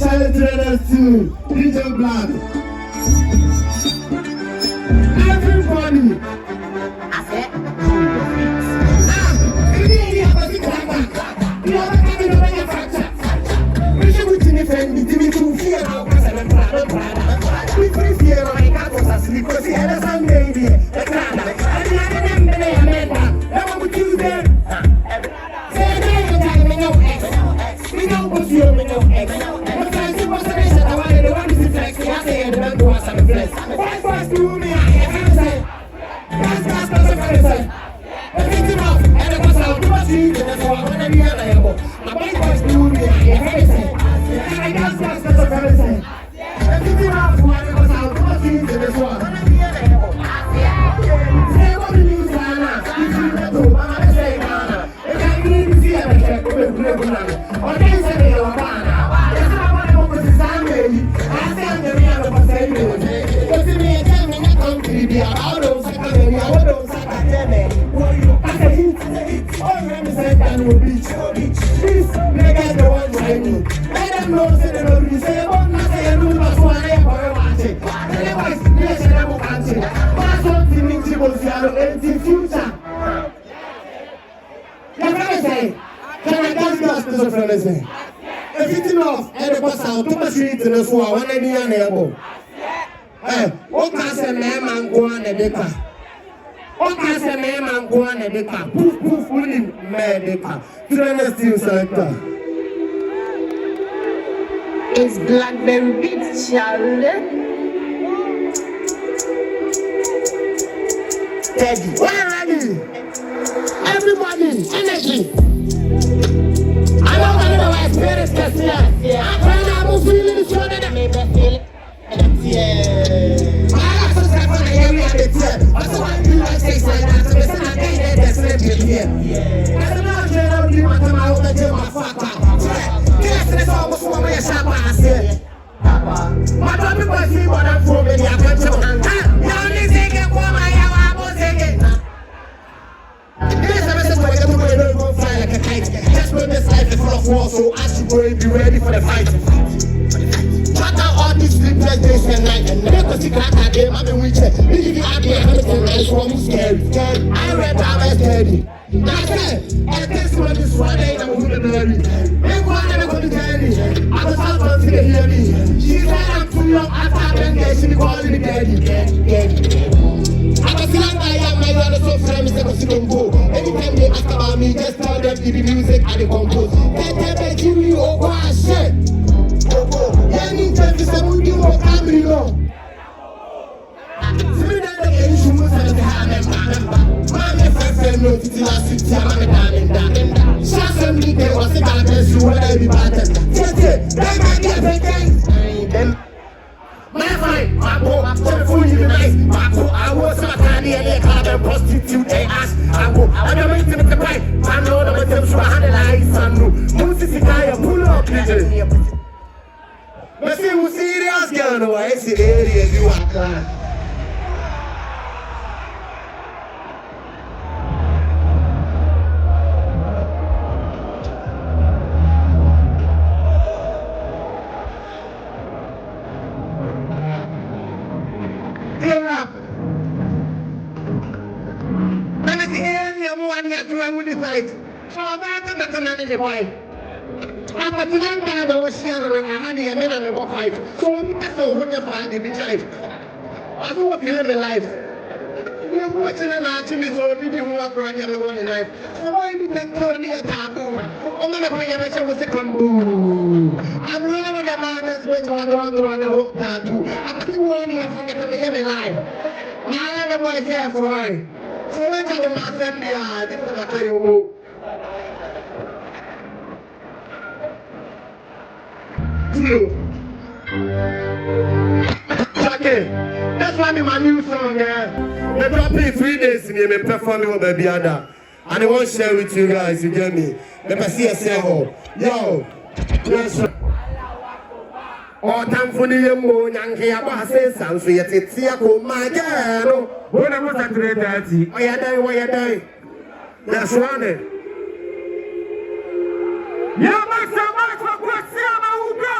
Celebrated to DJ Black. Everybody. I said, everything off, and the pass out, too much street in the swamp, one idea and elbow. What can a man go on a decker? What can a man go on a decker? Poof, poof, winning, medica. Trainer still selector. it's Blackberry Beats, Charlotte. Teddy, where ready? Everybody, energy. I know that my spirit is here. I'm trying to feel it, show that I may feel it. Yeah. I also said when I hear me at the tip. Also, I do like things like that. So, listen, I can't get that slip in here. I don't know if you want to my own gym, my fucker. Yes, it's almost one way a shop, I said. My daughter was here, but I'm for me. I can't tell her. You only take it for my hour, I was taking. Yes, I'm just going to go fly like a kite. Just when this life is full of war, so I should go and be ready for the fight. Shut down all these sleepless days and nights. And never see that I did, I'm in wheelchair. Leave the idea, I'm nice, one scary. I read that I'm steady. That's it. And this one is one day, I'm going to bury. Make one and I'm going to tell you. I was out to hear me. She said I'm too young, after them days, she be calling me daddy. I was young, I am my brother, so friends, they was going to go. Anytime they ask about me, just tell them the music and the compose. Tell them Jimmy, oh, God, shit. Yeah, you tell me some new family, no. See that the issue was at the hand and man, if I fell no to the city, I'm a diamond. Shasam, there was a darkness, you were every pattern. They might get them. My friend, my boy, telephone you nice. My boy, I was a candy and they call them prostitute, they ask. I don't make them the pipe. I know that I'm so handling some Moses, I pull up, but see who's serious, girl, no, I see area you are. With the fight. So I'm not going to manage the boy. I'm not going to share the money and then I'm going to fight. So I'm not going to find the life. I don't want to live a life. You're watching an artist or video walk around the one in life. So why did they turn the attack over? I'm going to bring a message with the bamboo. I'm running with the man that's going to run the hook tattoo. I'm too worried to forget to live a life. Now I'm going to care for her. So let's go to my family. That's why I'm in my new song, yeah. They drop me 3 days in here, me performing with Baby Ada. And I want to share with you guys, you get me? Let me see a sample. Yo, yes. Oh, time for the moon, and here about say something, yet it's here, my girl. When I was at 3:30, oh, yeah, why you die? That's one. Yeah, Max, for Christiana, who go?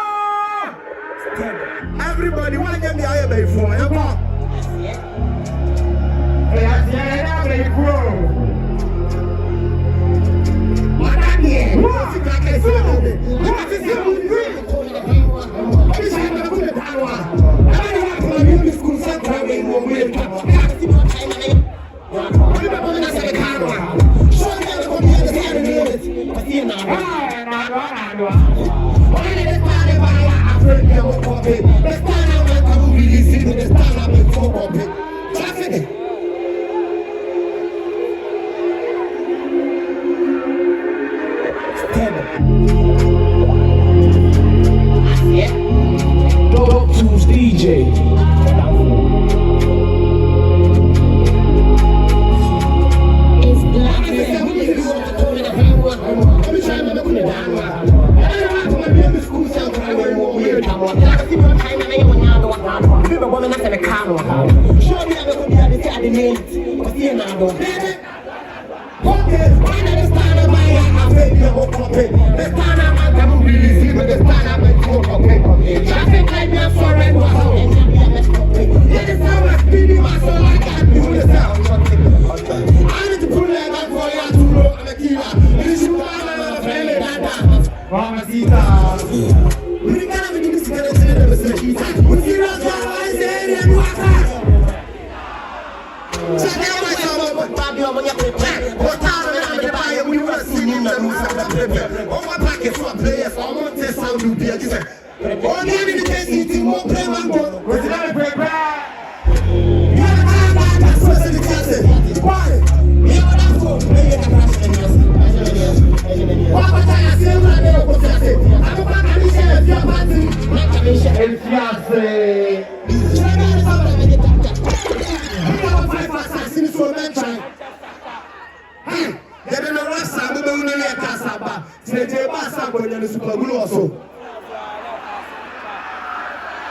everybody want to get me out before. You come. What I did? What you got to say? What is your dream? Every time I put it down, I don't want to be in the school. Sometimes we won't wait. I see my time and I remember when I said the car one. Show me how to come here and say it. I see it now. Why did this party buy a friend that will pop it? Let's stand out and come release it. Let's stand out and come pop it. Traffic it. Dog Tools DJ. It's black.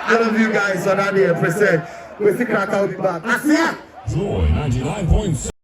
I love you guys, so that they present. We'll see Crack, I'll be back. I see ya. Joy 99.6.